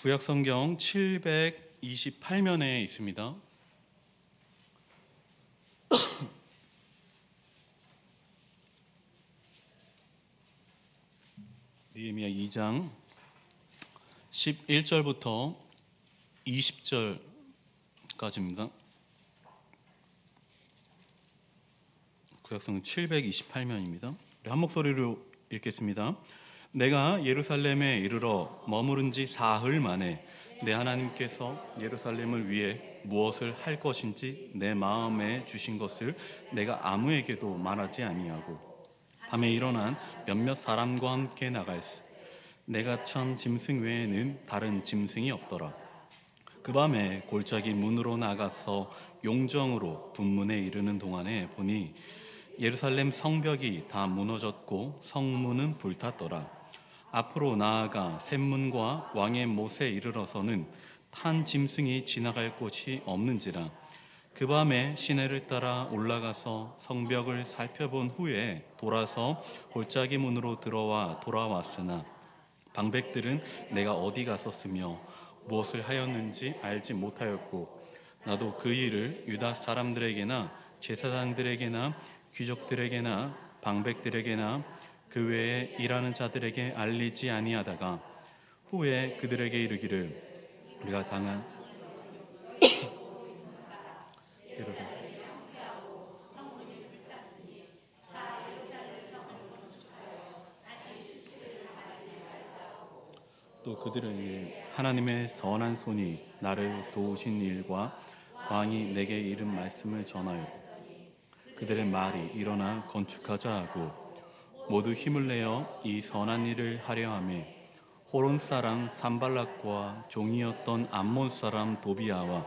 구약성경 728면에 있습니다. 느헤미야 2장 11절부터 20절까지입니다. 구약성경 728면입니다. 한 목소리로 읽겠습니다. 내가 예루살렘에 이르러 머무른 지 사흘 만에 내 하나님께서 예루살렘을 위해 무엇을 할 것인지 내 마음에 주신 것을 내가 아무에게도 말하지 아니하고 밤에 일어난 몇몇 사람과 함께 나갈세. 내가 찬 짐승 외에는 다른 짐승이 없더라. 그 밤에 골짜기 문으로 나가서 용정으로 분문에 이르는 동안에 보니 예루살렘 성벽이 다 무너졌고 성문은 불탔더라. 앞으로 나아가 샘문과 왕의 못에 이르러서는 탄 짐승이 지나갈 곳이 없는지라. 그 밤에 시내를 따라 올라가서 성벽을 살펴본 후에 돌아서 골짜기 문으로 들어와 돌아왔으나 방백들은 내가 어디 갔었으며 무엇을 하였는지 알지 못하였고 나도 그 일을 유다 사람들에게나 제사장들에게나 귀족들에게나 방백들에게나 그 외에 일하는 자들에게 알리지 아니하다가 후에 그들에게 이르기를 우리가 당한 또 그들에게 하나님의 선한 손이 나를 도우신 일과 왕이 내게 이른 말씀을 전하였다. 그들의 말이 일어나 건축하자 하고 모두 힘을 내어 이 선한 일을 하려 하며 호론 사람 산발락과 종이었던 암몬 사람 도비아와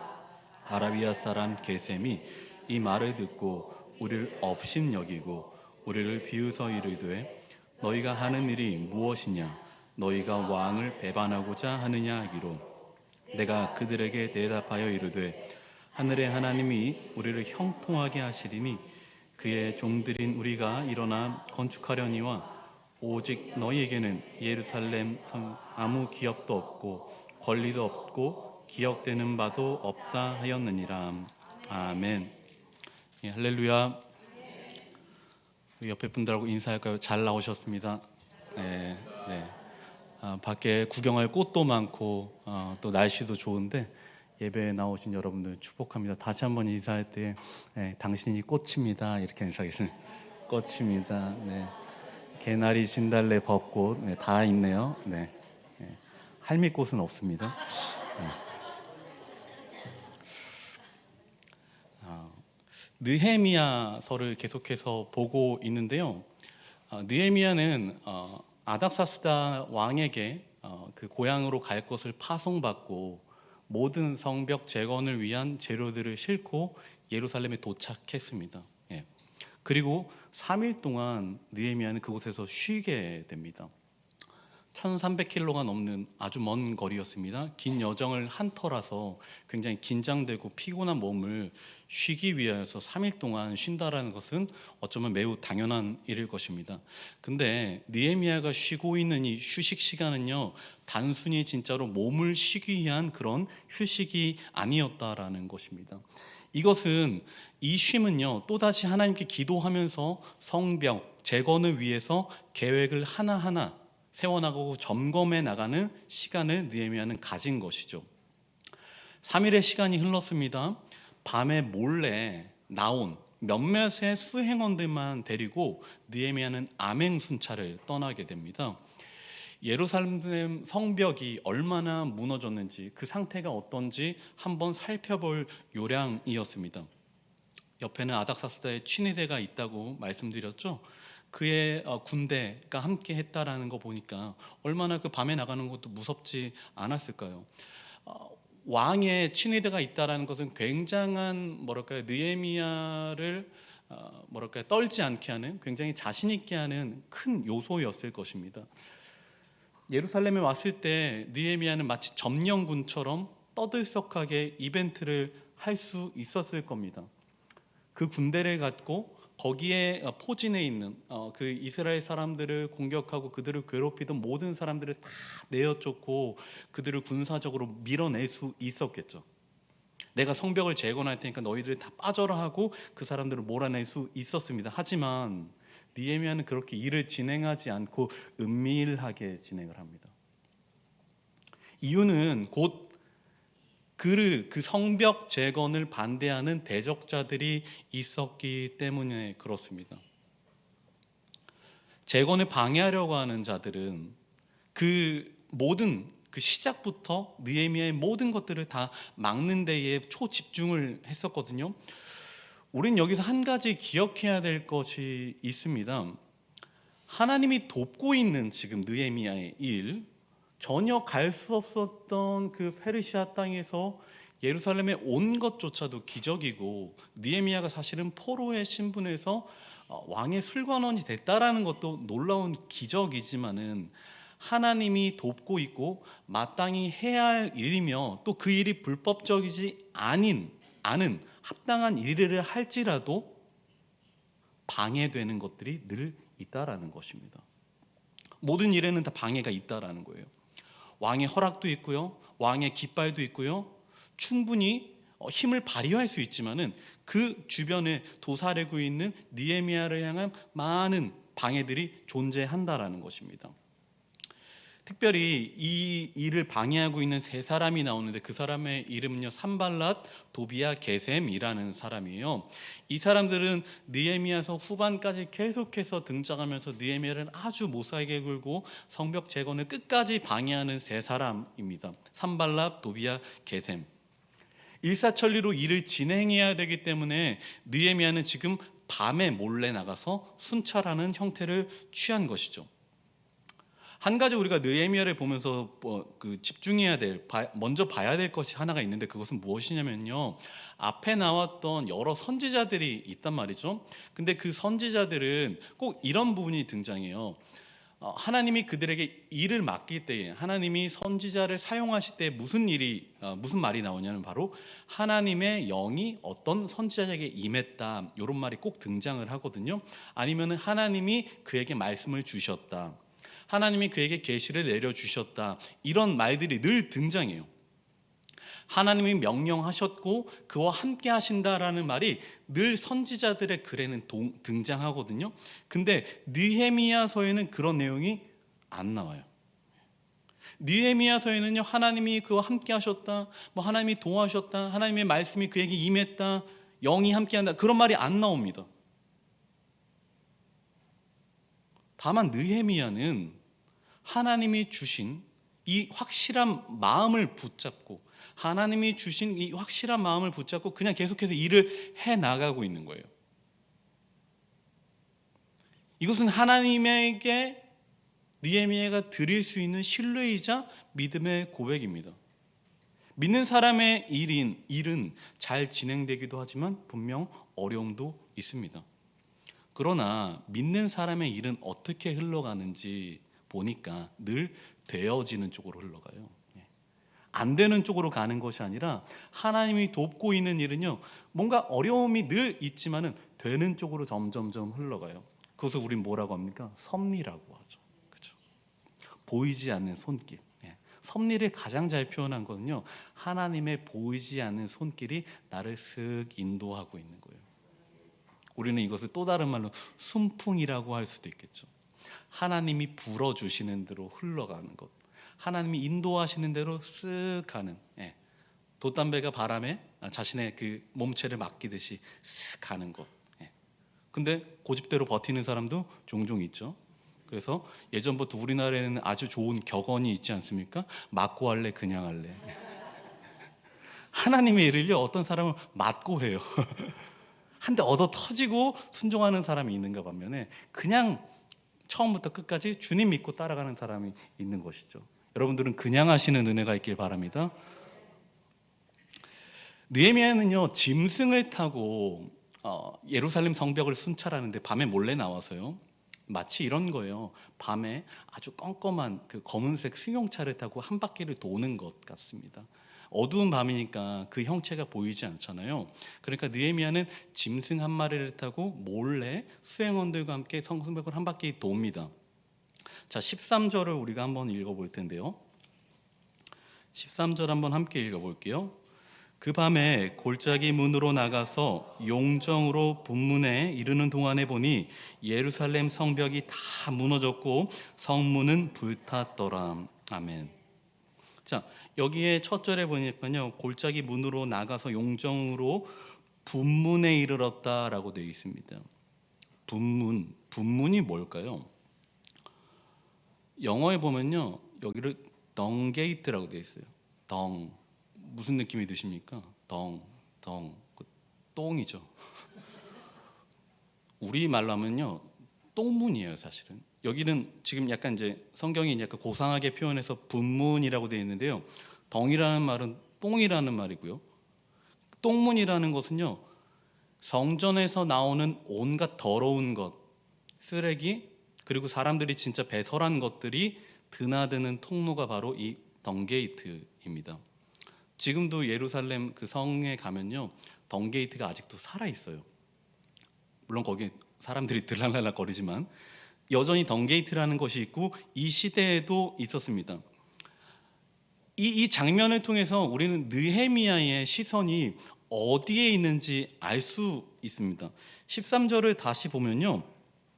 아라비아 사람 게셈이 이 말을 듣고 우리를 업신여기고 우리를 비웃어 이르되 너희가 하는 일이 무엇이냐 너희가 왕을 배반하고자 하느냐 하기로 내가 그들에게 대답하여 이르되 하늘의 하나님이 우리를 형통하게 하시리니 그의 종들인 우리가 일어나 건축하려니와 오직 너희에게는 예루살렘 성 아무 기업도 없고 권리도 없고 기억되는 바도 없다 하였느니라. 아멘. 예, 할렐루야. 우리 옆에 분들하고 인사할까요? 잘 나오셨습니다. 네, 네. 밖에 구경할 꽃도 많고 또 날씨도 좋은데 예배에 나오신 여러분들 축복합니다. 다시 한번 인사할 때 당신이 꽃입니다 이렇게 인사하겠습니다. 꽃입니다. 네. 개나리, 진달래, 벚꽃 다 있네요. 네. 할미꽃은 없습니다. 느헤미야서를 계속해서 보고 있는데요. 느헤미야는 아닥사스다 왕에게 그 고향으로 갈 것을 파송받고 모든 성벽 재건을 위한 재료들을 싣고 예루살렘에 도착했습니다. 예. 그리고 3일 동안 느헤미야는 그곳에서 쉬게 됩니다. 1300km가 넘는 아주 먼 거리였습니다. 긴 여정을 한 터라서 굉장히 긴장되고 피곤한 몸을 쉬기 위해서 3일 동안 쉰다라는 것은 어쩌면 매우 당연한 일일 것입니다. 근데 느헤미야가 쉬고 있는 이 휴식 시간은요, 단순히 진짜로 몸을 쉬기 위한 그런 휴식이 아니었다라는 것입니다. 이것은 이 쉼은요, 또다시 하나님께 기도하면서 성벽 재건을 위해서 계획을 하나하나 세워나가고 점검해 나가는 시간을 느헤미야는 가진 것이죠. 3일의 시간이 흘렀습니다. 밤에 몰래 나온 몇몇의 수행원들만 데리고 느헤미야는 암행순찰을 떠나게 됩니다. 예루살렘 성벽이 얼마나 무너졌는지 그 상태가 어떤지 한번 살펴볼 요량이었습니다. 옆에는 아닥사스다의 친위대가 있다고 말씀드렸죠. 그의 군대가 함께 했다라는 거 보니까 얼마나 그 밤에 나가는 것도 무섭지 않았을까요? 왕의 친위대가 있다라는 것은 굉장한 느헤미야를 떨지 않게 하는, 굉장히 자신 있게 하는 큰 요소였을 것입니다. 예루살렘에 왔을 때 느헤미야는 마치 점령군처럼 떠들썩하게 이벤트를 할 수 있었을 겁니다. 그 군대를 갖고 거기에 포진해 있는 그 이스라엘 사람들을 공격하고 그들을 괴롭히던 모든 사람들을 다 내어쫓고 그들을 군사적으로 밀어낼 수 있었겠죠. 내가 성벽을 재건할 테니까 너희들이 다 빠져라 하고 그 사람들을 몰아낼 수 있었습니다. 하지만 느헤미야는 그렇게 일을 진행하지 않고 은밀하게 진행을 합니다. 이유는 곧 그 성벽 재건을 반대하는 대적자들이 있었기 때문에 그렇습니다. 재건을 방해하려고 하는 자들은 그 모든 그 시작부터 느헤미야의 모든 것들을 다 막는 데에 초집중을 했었거든요. 우린 여기서 한 가지 기억해야 될 것이 있습니다. 하나님이 돕고 있는 지금 느헤미야의 일, 전혀 갈 수 없었던 그 페르시아 땅에서 예루살렘에 온 것조차도 기적이고, 느헤미야가 사실은 포로의 신분에서 왕의 술관원이 됐다라는 것도 놀라운 기적이지만은 하나님이 돕고 있고 마땅히 해야 할 일이며 또 그 일이 불법적이지 않은 합당한 일을 할지라도 방해되는 것들이 늘 있다라는 것입니다. 모든 일에는 다 방해가 있다라는 거예요. 왕의 허락도 있고요, 왕의 깃발도 있고요, 충분히 힘을 발휘할 수 있지만은 그 주변에 도사리고 있는 느헤미야를 향한 많은 방해들이 존재한다라는 것입니다. 특별히 이 일을 방해하고 있는 세 사람이 나오는데 그 사람의 이름은요, 산발랏, 도비야, 게셈이라는 사람이에요. 이 사람들은 느헤미야서 후반까지 계속해서 등장하면서 느헤미야를 아주 못살게 굴고 성벽 재건을 끝까지 방해하는 세 사람입니다. 산발랏, 도비야, 게셈. 일사천리로 일을 진행해야 되기 때문에 느헤미야는 지금 밤에 몰래 나가서 순찰하는 형태를 취한 것이죠. 한 가지 우리가 느헤미야를 보면서 집중해야 될, 먼저 봐야 될 것이 하나가 있는데 그것은 무엇이냐면요, 앞에 나왔던 여러 선지자들이 있단 말이죠. 근데 그 선지자들은 꼭 이런 부분이 등장해요. 하나님이 그들에게 일을 맡길 때에, 하나님이 선지자를 사용하실 때 무슨 말이 나오냐면 바로 하나님의 영이 어떤 선지자에게 임했다, 이런 말이 꼭 등장을 하거든요. 아니면 하나님이 그에게 말씀을 주셨다, 하나님이 그에게 계시를 내려주셨다, 이런 말들이 늘 등장해요. 하나님이 명령하셨고 그와 함께 하신다라는 말이 늘 선지자들의 글에는 등장하거든요. 근데 느헤미야서에는 그런 내용이 안 나와요. 느헤미야서에는요, 하나님이 그와 함께 하셨다, 하나님이 도와주셨다, 하나님의 말씀이 그에게 임했다, 영이 함께한다, 그런 말이 안 나옵니다. 다만 느헤미야는 하나님이 주신 이 확실한 마음을 붙잡고, 하나님이 주신 이 확실한 마음을 붙잡고 그냥 계속해서 일을 해나가고 있는 거예요. 이것은 하나님에게 느헤미야가 드릴 수 있는 신뢰이자 믿음의 고백입니다. 믿는 사람의 일은 잘 진행되기도 하지만 분명 어려움도 있습니다. 그러나 믿는 사람의 일은 어떻게 흘러가는지 보니까 늘 되어지는 쪽으로 흘러가요. 안 되는 쪽으로 가는 것이 아니라 하나님이 돕고 있는 일은요, 뭔가 어려움이 늘 있지만은 되는 쪽으로 점점점 흘러가요. 그것을 우린 뭐라고 합니까? 섭리라고 하죠. 그렇죠? 보이지 않는 손길. 섭리를 가장 잘 표현한 거는요, 하나님의 보이지 않는 손길이 나를 쓱 인도하고 있는 거예요. 우리는 이것을 또 다른 말로 순풍이라고 할 수도 있겠죠. 하나님이 불어주시는 대로 흘러가는 것, 하나님이 인도하시는 대로 쓱 가는, 돛담배가 바람에 자신의 그 몸체를 맡기듯이 쓱 가는 것. 근데 고집대로 버티는 사람도 종종 있죠. 그래서 예전부터 우리나라에는 아주 좋은 격언이 있지 않습니까? 맞고 할래, 그냥 할래. 하나님의 일을요, 어떤 사람은 맞고 해요. 한 대 얻어 터지고 순종하는 사람이 있는가 반면에 그냥 처음부터 끝까지 주님 믿고 따라가는 사람이 있는 것이죠. 여러분들은 그냥 하시는 은혜가 있길 바랍니다. 느헤미야는요, 짐승을 타고 예루살렘 성벽을 순찰하는데 밤에 몰래 나와서요, 마치 이런 거예요. 밤에 아주 껌껌한 그 검은색 승용차를 타고 한 바퀴를 도는 것 같습니다. 어두운 밤이니까 그 형체가 보이지 않잖아요. 그러니까 느헤미야는 짐승 한 마리를 타고 몰래 수행원들과 함께 성벽을 한 바퀴 돕니다. 자, 13절을 우리가 한번 읽어볼 텐데요. 13절 한번 함께 읽어볼게요. 그 밤에 골짜기 문으로 나가서 용정으로 분문에 이르는 동안에 보니 예루살렘 성벽이 다 무너졌고 성문은 불탔더라. 아멘. 자, 여기에 첫 절에 보니까요, 골짜기 문으로 나가서 용정으로 분문에 이르렀다라고 되어 있습니다. 분문이 뭘까요? 영어에 보면요, 여기를 덩게이트라고 되어 있어요. 무슨 느낌이 드십니까? 똥이죠. 우리 말로 하면요, 똥문이에요, 사실은. 여기는 지금 약간 이제 성경이 약간 고상하게 표현해서 분문이라고 되어 있는데요. 덩이라는 말은 똥이라는 말이고요. 똥문이라는 것은요, 성전에서 나오는 온갖 더러운 것, 쓰레기, 그리고 사람들이 진짜 배설한 것들이 드나드는 통로가 바로 이 덩게이트입니다. 지금도 예루살렘 그 성에 가면요, 덩게이트가 아직도 살아 있어요. 물론 거기 사람들이 들락날락 거리지만 여전히 덩게이트라는 것이 있고 이 시대에도 있었습니다. 이 장면을 통해서 우리는 느헤미야의 시선이 어디에 있는지 알 수 있습니다. 13절을 다시 보면요,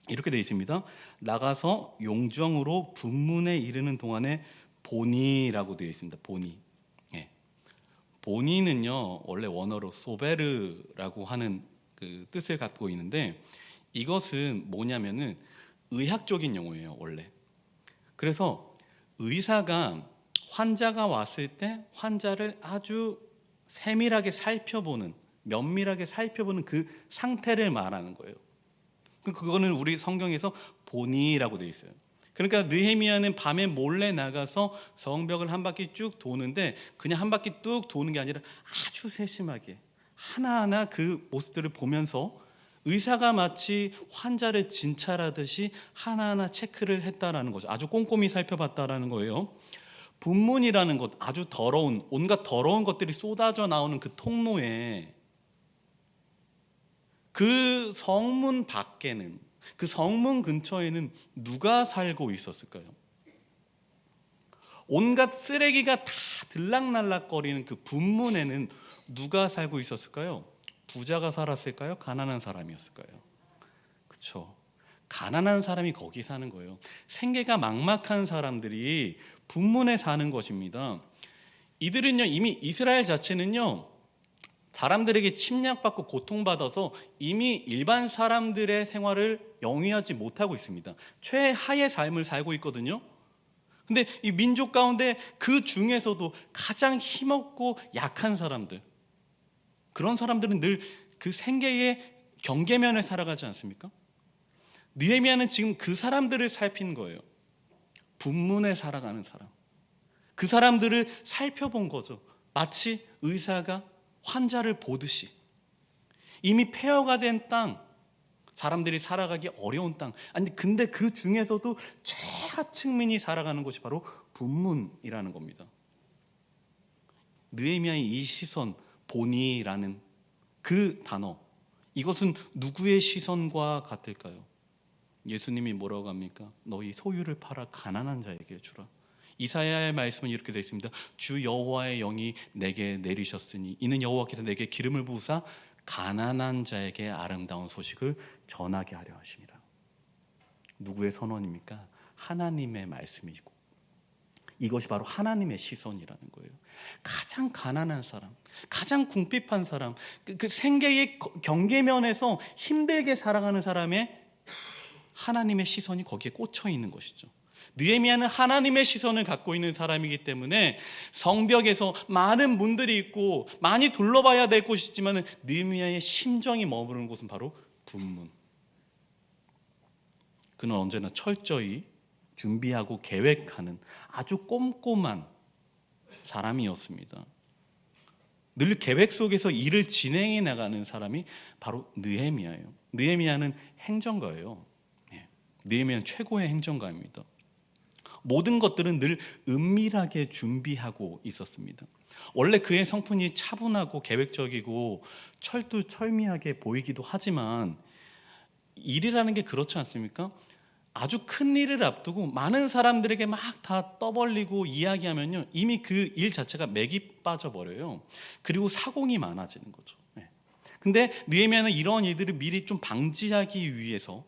이렇게 되어 있습니다. 나가서 용정으로 분문에 이르는 동안에 보니라고 되어 있습니다. 보니. 예. 보니는요, 원래 원어로 소베르라고 하는 그 뜻을 갖고 있는데, 이것은 뭐냐면은 의학적인 용어예요, 원래. 그래서 의사가 환자가 왔을 때 환자를 아주 세밀하게 살펴보는, 면밀하게 살펴보는 그 상태를 말하는 거예요. 그거는 우리 성경에서 보니라고 되어 있어요. 그러니까 느헤미야는 밤에 몰래 나가서 성벽을 한 바퀴 쭉 도는데, 그냥 한 바퀴 뚝 도는 게 아니라 아주 세심하게 하나하나 그 모습들을 보면서 의사가 마치 환자를 진찰하듯이 하나하나 체크를 했다라는 거죠. 아주 꼼꼼히 살펴봤다라는 거예요. 분문이라는 것, 아주 더러운, 온갖 더러운 것들이 쏟아져 나오는 그 통로에, 그 성문 밖에는, 그 성문 근처에는 누가 살고 있었을까요? 온갖 쓰레기가 다 들락날락거리는 그 분문에는 누가 살고 있었을까요? 부자가 살았을까요? 가난한 사람이었을까요? 그렇죠. 가난한 사람이 거기 사는 거예요. 생계가 막막한 사람들이 분문에 사는 것입니다. 이들은요, 이미 이스라엘 자체는요, 사람들에게 침략받고 고통받아서 이미 일반 사람들의 생활을 영위하지 못하고 있습니다. 최하의 삶을 살고 있거든요. 근데 이 민족 가운데 그 중에서도 가장 힘없고 약한 사람들, 그런 사람들은 늘 그 생계의 경계면에 살아가지 않습니까? 느헤미야는 지금 그 사람들을 살핀 거예요. 분문에 살아가는 사람, 그 사람들을 살펴본 거죠. 마치 의사가 환자를 보듯이. 이미 폐허가 된 땅, 사람들이 살아가기 어려운 땅, 아니 근데 그 중에서도 최하층민이 살아가는 곳이 바로 분문이라는 겁니다. 느헤미야의 이 시선, 보니라는 그 단어, 이것은 누구의 시선과 같을까요? 예수님이 뭐라고 합니까? 너희 소유를 팔아 가난한 자에게 주라. 이사야의 말씀은 이렇게 되어 있습니다. 주 여호와의 영이 내게 내리셨으니 이는 여호와께서 내게 기름을 부으사 가난한 자에게 아름다운 소식을 전하게 하려 하심이라. 누구의 선언입니까? 하나님의 말씀이고, 이것이 바로 하나님의 시선이라는 거예요. 가장 가난한 사람, 가장 궁핍한 사람, 그 생계의 경계면에서 힘들게 살아가는 사람의 하나님의 시선이 거기에 꽂혀 있는 것이죠. 느헤미야는 하나님의 시선을 갖고 있는 사람이기 때문에 성벽에서 많은 문들이 있고 많이 둘러봐야 될 곳이 있지만 느헤미야의 심정이 머무르는 곳은 바로 분문. 그는 언제나 철저히 준비하고 계획하는 아주 꼼꼼한 사람이었습니다. 늘 계획 속에서 일을 진행해 나가는 사람이 바로 느헤미야예요. 느헤미야는 행정가예요. 느헤미야는 최고의 행정가입니다. 모든 것들은 늘 은밀하게 준비하고 있었습니다. 원래 그의 성품이 차분하고 계획적이고 철두철미하게 보이기도 하지만 일이라는 게 그렇지 않습니까? 아주 큰 일을 앞두고 많은 사람들에게 막 다 떠벌리고 이야기하면요, 이미 그 일 자체가 맥이 빠져버려요. 그리고 사공이 많아지는 거죠. 근데 느헤미야는 이런 일들을 미리 좀 방지하기 위해서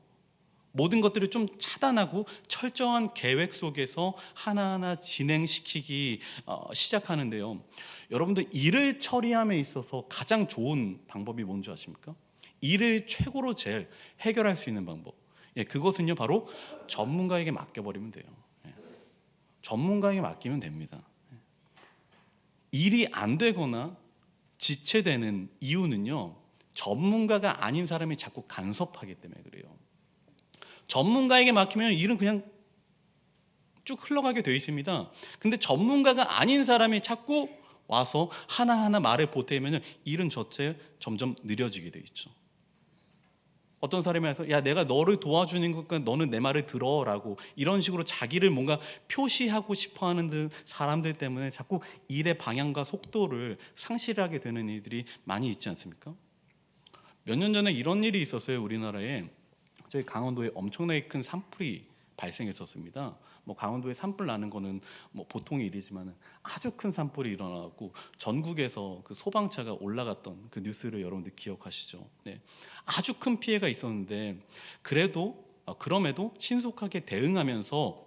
모든 것들을 좀 차단하고 철저한 계획 속에서 하나하나 진행시키기 시작하는데요. 여러분들, 일을 처리함에 있어서 가장 좋은 방법이 뭔지 아십니까? 일을 최고로 제일 해결할 수 있는 방법, 그것은요 바로 전문가에게 맡겨버리면 돼요. 전문가에게 맡기면 됩니다. 일이 안 되거나 지체되는 이유는요, 전문가가 아닌 사람이 자꾸 간섭하기 때문에 그래요. 전문가에게 맡기면 일은 그냥 쭉 흘러가게 되어 있습니다. 근데 전문가가 아닌 사람이 자꾸 와서 하나하나 말을 보태면 일은 점점 느려지게 되어 있죠. 어떤 사람이 와서 야, 내가 너를 도와주는 것과 너는 내 말을 들어라고 이런 식으로 자기를 뭔가 표시하고 싶어하는 사람들 때문에 자꾸 일의 방향과 속도를 상실하게 되는 일들이 많이 있지 않습니까? 몇 년 전에 이런 일이 있었어요. 우리나라에 저희 강원도에 엄청나게 큰 산불이 발생했었습니다. 강원도에 산불 나는 거는 보통의 일이지만 아주 큰 산불이 일어나고 전국에서 그 소방차가 올라갔던 그 뉴스를 여러분들 기억하시죠? 네. 아주 큰 피해가 있었는데 그럼에도 신속하게 대응하면서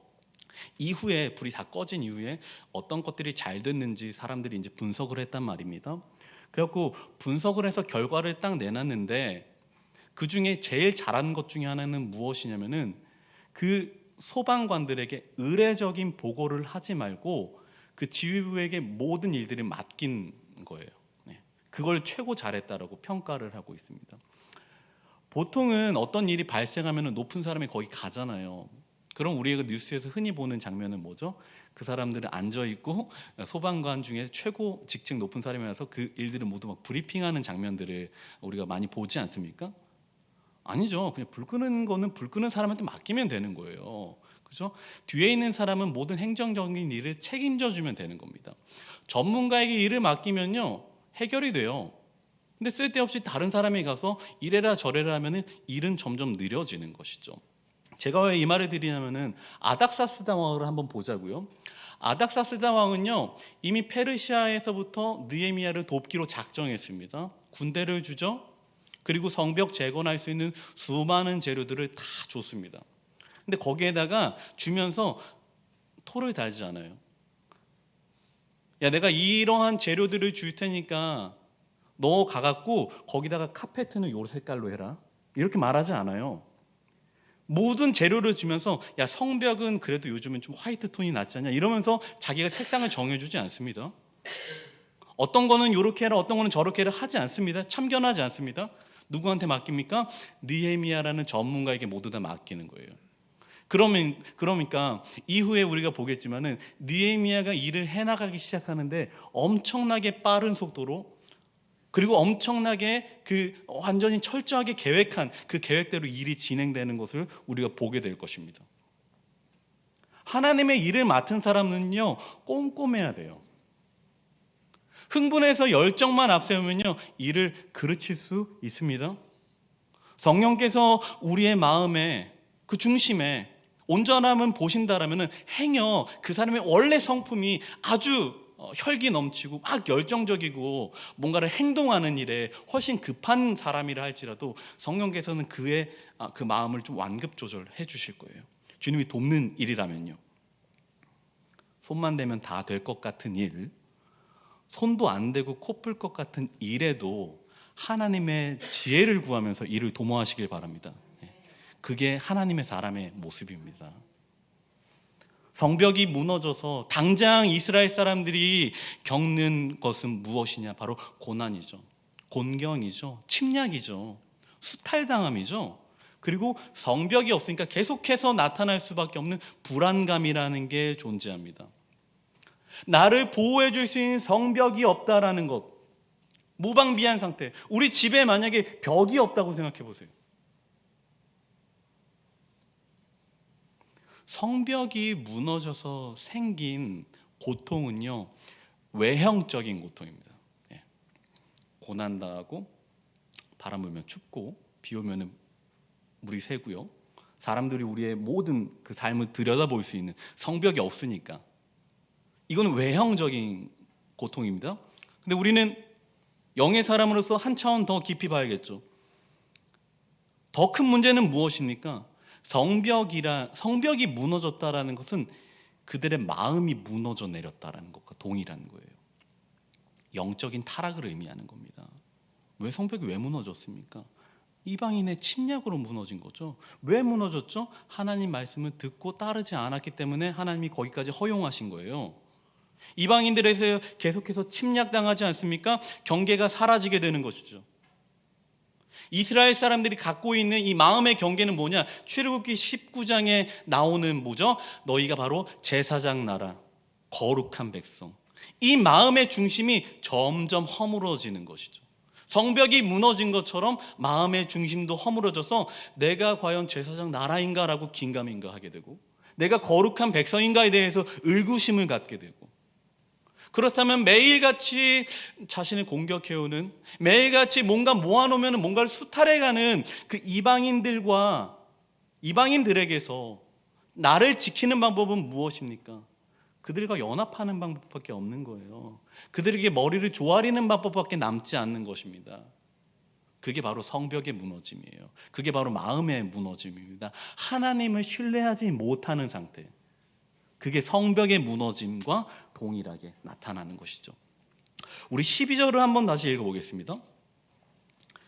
이후에 불이 다 꺼진 이후에 어떤 것들이 잘 됐는지 사람들이 이제 분석을 했단 말입니다. 그래갖고 분석을 해서 결과를 딱 내놨는데 그 중에 제일 잘한 것 중에 하나는 무엇이냐면은 그 소방관들에게 의례적인 보고를 하지 말고 그 지휘부에게 모든 일들을 맡긴 거예요. 그걸 최고 잘했다라고 평가를 하고 있습니다. 보통은 어떤 일이 발생하면 높은 사람이 거기 가잖아요. 그럼 우리가 뉴스에서 흔히 보는 장면은 뭐죠? 그 사람들은 앉아있고 소방관 중에 최고 직책 높은 사람이 와서 그 일들을 모두 막 브리핑하는 장면들을 우리가 많이 보지 않습니까? 아니죠. 그냥 불 끄는 거는 불 끄는 사람한테 맡기면 되는 거예요. 그죠? 뒤에 있는 사람은 모든 행정적인 일을 책임져 주면 되는 겁니다. 전문가에게 일을 맡기면요, 해결이 돼요. 근데 쓸데없이 다른 사람이 가서 이래라 저래라 하면은 일은 점점 느려지는 것이죠. 제가 왜 이 말을 드리냐면은 아닥사스다 왕을 한번 보자고요. 아닥사스다 왕은요, 이미 페르시아에서부터 느헤미야를 돕기로 작정했습니다. 군대를 주죠. 그리고 성벽 재건할 수 있는 수많은 재료들을 다 줬습니다. 근데 거기에다가 주면서 토를 달지 않아요. 야, 내가 이러한 재료들을 줄 테니까 너 가갖고 거기다가 카페트는 요 색깔로 해라, 이렇게 말하지 않아요. 모든 재료를 주면서 야, 성벽은 그래도 요즘은 좀 화이트 톤이 낫지 않냐 이러면서 자기가 색상을 정해주지 않습니다. 어떤 거는 이렇게 해라, 어떤 거는 저렇게 해라 하지 않습니다. 참견하지 않습니다. 누구한테 맡깁니까? 느헤미야라는 전문가에게 모두 다 맡기는 거예요. 그러니까 이후에 우리가 보겠지만은 느헤미야가 일을 해나가기 시작하는데 엄청나게 빠른 속도로, 그리고 엄청나게 그 완전히 철저하게 계획한 그 계획대로 일이 진행되는 것을 우리가 보게 될 것입니다. 하나님의 일을 맡은 사람은요, 꼼꼼해야 돼요. 흥분해서 열정만 앞세우면요, 일을 그르칠 수 있습니다. 성령께서 우리의 마음에 그 중심에 온전함을 보신다라면 행여 그 사람의 원래 성품이 아주 혈기 넘치고 막 열정적이고 뭔가를 행동하는 일에 훨씬 급한 사람이라 할지라도 성령께서는 그의 그 마음을 좀 완급 조절해 주실 거예요. 주님이 돕는 일이라면요. 손만 대면 다 될 것 같은 일, 손도 안 대고 코 풀 것 같은 일에도 하나님의 지혜를 구하면서 일을 도모하시길 바랍니다. 그게 하나님의 사람의 모습입니다. 성벽이 무너져서 당장 이스라엘 사람들이 겪는 것은 무엇이냐? 바로 고난이죠. 곤경이죠. 침략이죠. 수탈당함이죠. 그리고 성벽이 없으니까 계속해서 나타날 수밖에 없는 불안감이라는 게 존재합니다. 나를 보호해 줄 수 있는 성벽이 없다라는 것, 무방비한 상태. 우리 집에 만약에 벽이 없다고 생각해 보세요. 성벽이 무너져서 생긴 고통은요, 외형적인 고통입니다. 예. 고난당하고 바람 불면 춥고 비 오면 물이 새고요. 사람들이 우리의 모든 그 삶을 들여다볼 수 있는 성벽이 없으니까 이거는 외형적인 고통입니다. 근데 우리는 영의 사람으로서 한 차원 더 깊이 봐야겠죠. 더 큰 문제는 무엇입니까? 성벽이 무너졌다라는 것은 그들의 마음이 무너져 내렸다라는 것과 동일한 거예요. 영적인 타락을 의미하는 겁니다. 성벽이 왜 무너졌습니까? 이방인의 침략으로 무너진 거죠. 왜 무너졌죠? 하나님 말씀을 듣고 따르지 않았기 때문에 하나님이 거기까지 허용하신 거예요. 이방인들에서 계속해서 침략당하지 않습니까? 경계가 사라지게 되는 것이죠. 이스라엘 사람들이 갖고 있는 이 마음의 경계는 뭐냐? 출애굽기 19장에 나오는 뭐죠? 너희가 바로 제사장 나라, 거룩한 백성. 이 마음의 중심이 점점 허물어지는 것이죠. 성벽이 무너진 것처럼 마음의 중심도 허물어져서 내가 과연 제사장 나라인가라고 긴가민가 하게 되고, 내가 거룩한 백성인가에 대해서 의구심을 갖게 되고, 그렇다면 매일같이 자신을 공격해오는, 매일같이 뭔가 모아놓으면 뭔가를 수탈해가는 그 이방인들에게서 나를 지키는 방법은 무엇입니까? 그들과 연합하는 방법밖에 없는 거예요. 그들에게 머리를 조아리는 방법밖에 남지 않는 것입니다. 그게 바로 성벽의 무너짐이에요. 그게 바로 마음의 무너짐입니다. 하나님을 신뢰하지 못하는 상태, 그게 성벽의 무너짐과 동일하게 나타나는 것이죠. 우리 12절을 한번 다시 읽어보겠습니다.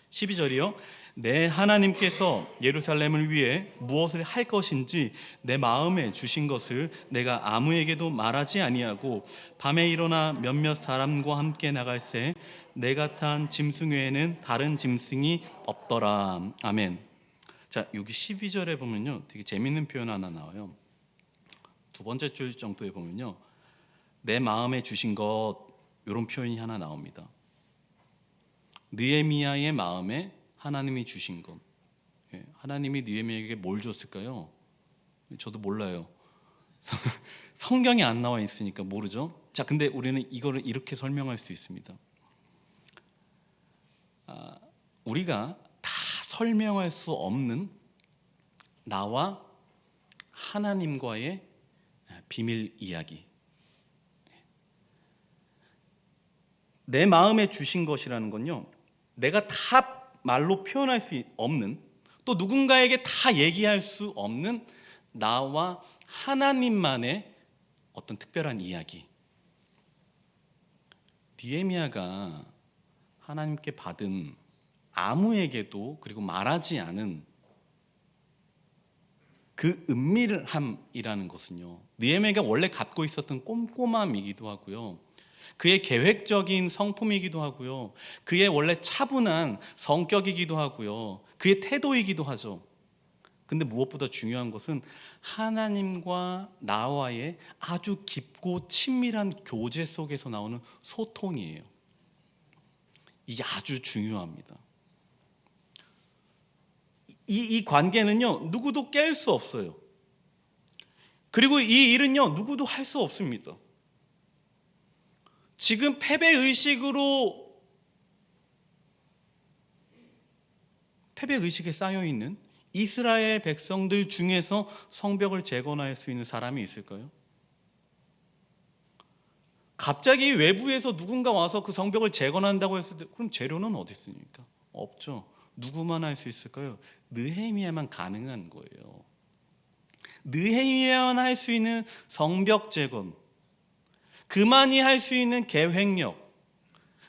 12절이요. 내 하나님께서 예루살렘을 위해 무엇을 할 것인지 내 마음에 주신 것을 내가 아무에게도 말하지 아니하고 밤에 일어나 몇몇 사람과 함께 나갈새 내가 탄 짐승 외에는 다른 짐승이 없더라. 아멘. 자, 여기 12절에 보면요, 되게 재밌는 표현 하나 나와요. 두 번째 줄 정도에 보면요, 내 마음에 주신 것, 이런 표현이 하나 나옵니다. 느헤미야의 마음에 하나님이 주신 것. 하나님이 느헤미야에게 뭘 줬을까요? 저도 몰라요. 성경에 안 나와 있으니까 모르죠. 자, 근데 우리는 이거를 이렇게 설명할 수 있습니다. 우리가 다 설명할 수 없는 나와 하나님과의 비밀 이야기. 내 마음에 주신 것이라는 건요, 내가 다 말로 표현할 수 없는, 또 누군가에게 다 얘기할 수 없는 나와 하나님만의 어떤 특별한 이야기. 느헤미야가 하나님께 받은 아무에게도 그리고 말하지 않은 그 은밀함이라는 것은요, 느헤미야가 원래 갖고 있었던 꼼꼼함이기도 하고요, 그의 계획적인 성품이기도 하고요, 그의 원래 차분한 성격이기도 하고요, 그의 태도이기도 하죠. 근데 무엇보다 중요한 것은 하나님과 나와의 아주 깊고 친밀한 교제 속에서 나오는 소통이에요. 이게 아주 중요합니다. 이 관계는요, 누구도 깰 수 없어요. 그리고 이 일은요, 누구도 할 수 없습니다. 지금 패배의식에 쌓여있는 이스라엘 백성들 중에서 성벽을 재건할 수 있는 사람이 있을까요? 갑자기 외부에서 누군가 와서 그 성벽을 재건한다고 했을 때, 그럼 재료는 어디 있습니까? 없죠. 누구만 할 수 있을까요? 느헤미야만 가능한 거예요. 느헤미야만 할 수 있는 성벽 재건, 그만이 할 수 있는 계획력,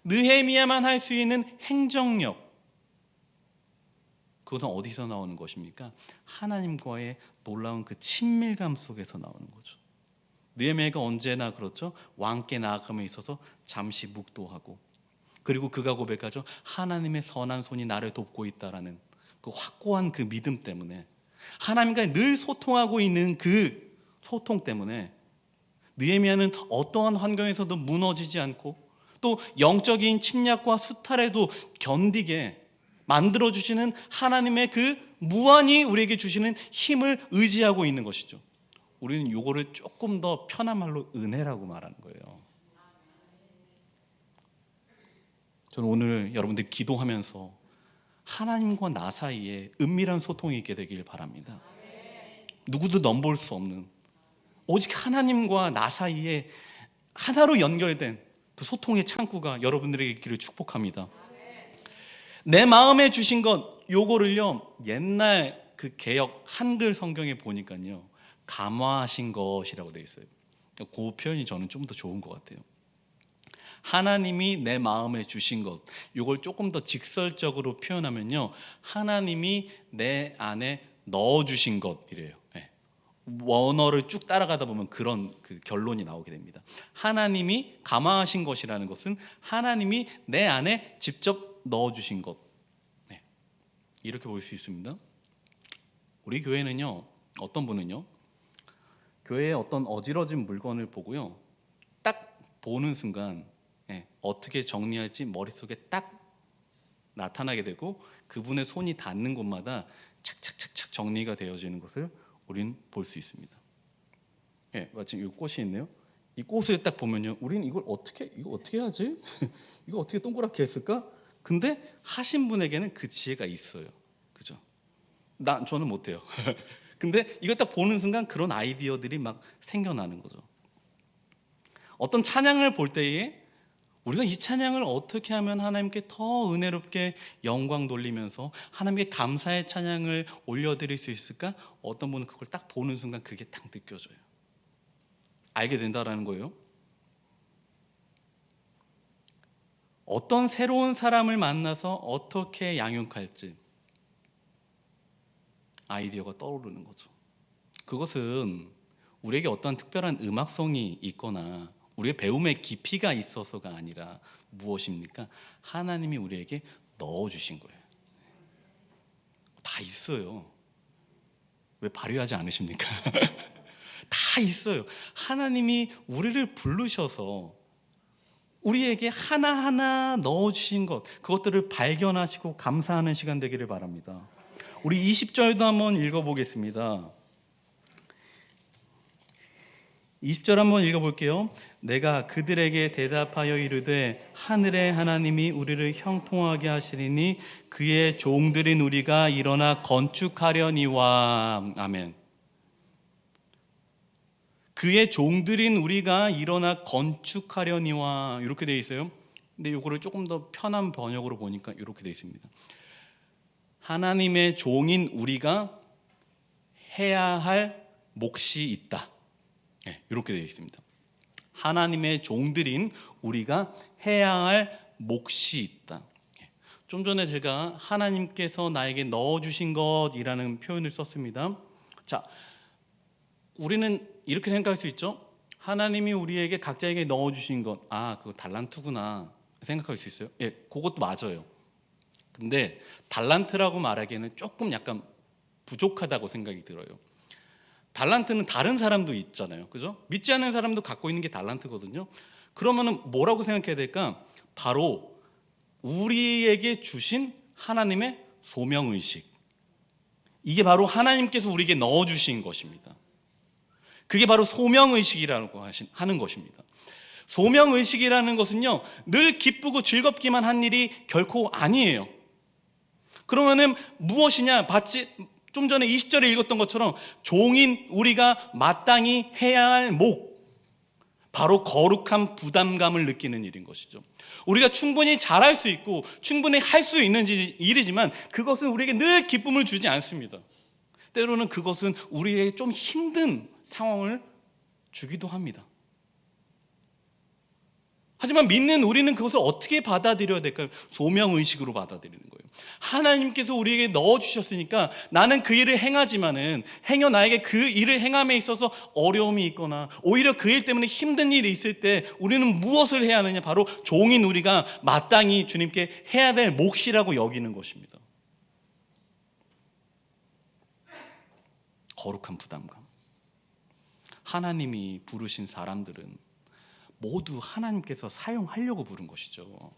느헤미야만 할 수 있는 행정력, 그것은 어디서 나오는 것입니까? 하나님과의 놀라운 그 친밀감 속에서 나오는 거죠. 느헤미야가 언제나 그렇죠. 왕께 나아감에 있어서 잠시 묵도하고, 그리고 그가 고백하죠. 하나님의 선한 손이 나를 돕고 있다라는 그 확고한 그 믿음 때문에, 하나님과 늘 소통하고 있는 그 소통 때문에 느헤미야는 어떠한 환경에서도 무너지지 않고, 또 영적인 침략과 수탈에도 견디게 만들어주시는 하나님의 그 무한히 우리에게 주시는 힘을 의지하고 있는 것이죠. 우리는 요거를 조금 더 편한 말로 은혜라고 말하는 거예요. 저는 오늘 여러분들 기도하면서 하나님과 나 사이에 은밀한 소통이 있게 되길 바랍니다. 누구도 넘볼 수 없는, 오직 하나님과 나 사이에 하나로 연결된 그 소통의 창구가 여러분들에게 있기를 축복합니다. 내 마음에 주신 것, 요거를요 옛날 그 개역 한글 성경에 보니까요 감화하신 것이라고 되어 있어요. 그 표현이 저는 좀 더 좋은 것 같아요. 하나님이 내 마음에 주신 것, 요걸 조금 더 직설적으로 표현하면요 하나님이 내 안에 넣어주신 것이래요. 원어를 쭉 따라가다 보면 그런 그 결론이 나오게 됩니다. 하나님이 감화하신 것이라는 것은 하나님이 내 안에 직접 넣어주신 것, 이렇게 볼 수 있습니다. 우리 교회는요 어떤 분은요 교회에 어떤 어지러진 물건을 보고요 딱 보는 순간 어떻게 정리할지 머릿속에 딱 나타나게 되고 그분의 손이 닿는 곳마다 착착착착 정리가 되어지는 것을 우린 볼 수 있습니다. 마침 이 꽃이 있네요. 이 꽃을 딱 보면요 우린 이거 어떻게 하지? 이거 어떻게 동그랗게 했을까? 근데 하신 분에게는 그 지혜가 있어요. 그죠? 저는 못해요. 근데 이거 딱 보는 순간 그런 아이디어들이 막 생겨나는 거죠. 어떤 찬양을 볼 때에 우리가 이 찬양을 어떻게 하면 하나님께 더 은혜롭게 영광 돌리면서 하나님께 감사의 찬양을 올려드릴 수 있을까? 어떤 분은 그걸 딱 보는 순간 그게 딱 느껴져요. 알게 된다라는 거예요. 어떤 새로운 사람을 만나서 어떻게 양육할지 아이디어가 떠오르는 거죠. 그것은 우리에게 어떤 특별한 음악성이 있거나 우리의 배움의 깊이가 있어서가 아니라 무엇입니까? 하나님이 우리에게 넣어주신 거예요. 다 있어요. 왜 발휘하지 않으십니까? 다 있어요. 하나님이 우리를 부르셔서 우리에게 하나하나 넣어주신 것, 그것들을 발견하시고 감사하는 시간 되기를 바랍니다. 우리 20절도 한번 읽어보겠습니다. 20절 한번 읽어볼게요. 내가 그들에게 대답하여 이르되 하늘의 하나님이 우리를 형통하게 하시리니 그의 종들인 우리가 일어나 건축하려니와. 아멘. 그의 종들인 우리가 일어나 건축하려니와 이렇게 되어 있어요. 근데 이거를 조금 더 편한 번역으로 보니까 이렇게 되어 있습니다. 하나님의 종인 우리가 해야 할 몫이 있다. 이렇게 되어 있습니다. 하나님의 종들인 우리가 해야 할 몫이 있다. 좀 전에 제가 하나님께서 나에게 넣어주신 것이라는 표현을 썼습니다. 자, 우리는 이렇게 생각할 수 있죠. 하나님이 우리에게 각자에게 넣어주신 것, 그거 달란트구나 생각할 수 있어요. 그것도 맞아요. 근데 달란트라고 말하기에는 조금 약간 부족하다고 생각이 들어요. 달란트는 다른 사람도 있잖아요. 그죠? 믿지 않는 사람도 갖고 있는 게 달란트거든요. 그러면은 뭐라고 생각해야 될까? 바로 우리에게 주신 하나님의 소명의식. 이게 바로 하나님께서 우리에게 넣어주신 것입니다. 그게 바로 소명의식이라고 하는 것입니다. 소명의식이라는 것은요, 늘 기쁘고 즐겁기만 한 일이 결코 아니에요. 그러면은 무엇이냐? 좀 전에 20절에 읽었던 것처럼 종인 우리가 마땅히 해야 할 목, 바로 거룩한 부담감을 느끼는 일인 것이죠. 우리가 충분히 잘할 수 있고 충분히 할 수 있는 일이지만 그것은 우리에게 늘 기쁨을 주지 않습니다. 때로는 그것은 우리에게 좀 힘든 상황을 주기도 합니다. 하지만 믿는 우리는 그것을 어떻게 받아들여야 될까요? 소명의식으로 받아들이는 거예요. 하나님께서 우리에게 넣어주셨으니까 나는 그 일을 행하지만은 나에게 그 일을 행함에 있어서 어려움이 있거나 오히려 그 일 때문에 힘든 일이 있을 때 우리는 무엇을 해야 하느냐? 바로 종인 우리가 마땅히 주님께 해야 될 몫이라고 여기는 것입니다. 거룩한 부담감. 하나님이 부르신 사람들은 모두 하나님께서 사용하려고 부른 것이죠.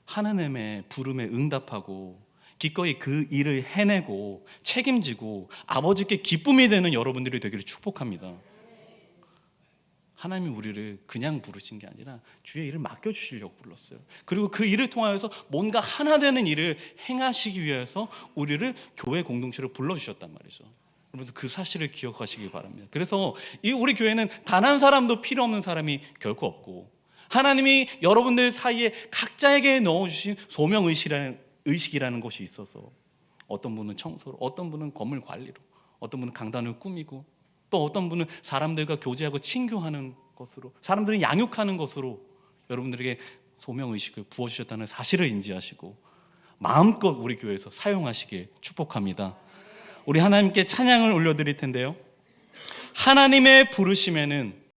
하나님의 부름에 응답하고 기꺼이 그 일을 해내고 책임지고 아버지께 기쁨이 되는 여러분들이 되기를 축복합니다. 하나님이 우리를 그냥 부르신 게 아니라 주의 일을 맡겨주시려고 불렀어요. 그리고 그 일을 통하여서 뭔가 하나 되는 일을 행하시기 위해서 우리를 교회 공동체로 불러주셨단 말이죠. 그래서 그 사실을 기억하시기 바랍니다. 그래서 이 우리 교회는 단 한 사람도 필요 없는 사람이 결코 없고, 하나님이 여러분들 사이에 각자에게 넣어주신 소명의식이라는 것이 있어서 어떤 분은 청소로, 어떤 분은 건물 관리로, 어떤 분은 강단을 꾸미고, 또 어떤 분은 사람들과 교제하고 친교하는 것으로, 사람들을 양육하는 것으로 여러분들에게 소명의식을 부어주셨다는 사실을 인지하시고 마음껏 우리 교회에서 사용하시길 축복합니다. 우리 하나님께 찬양을 올려드릴 텐데요, 하나님의 부르심에는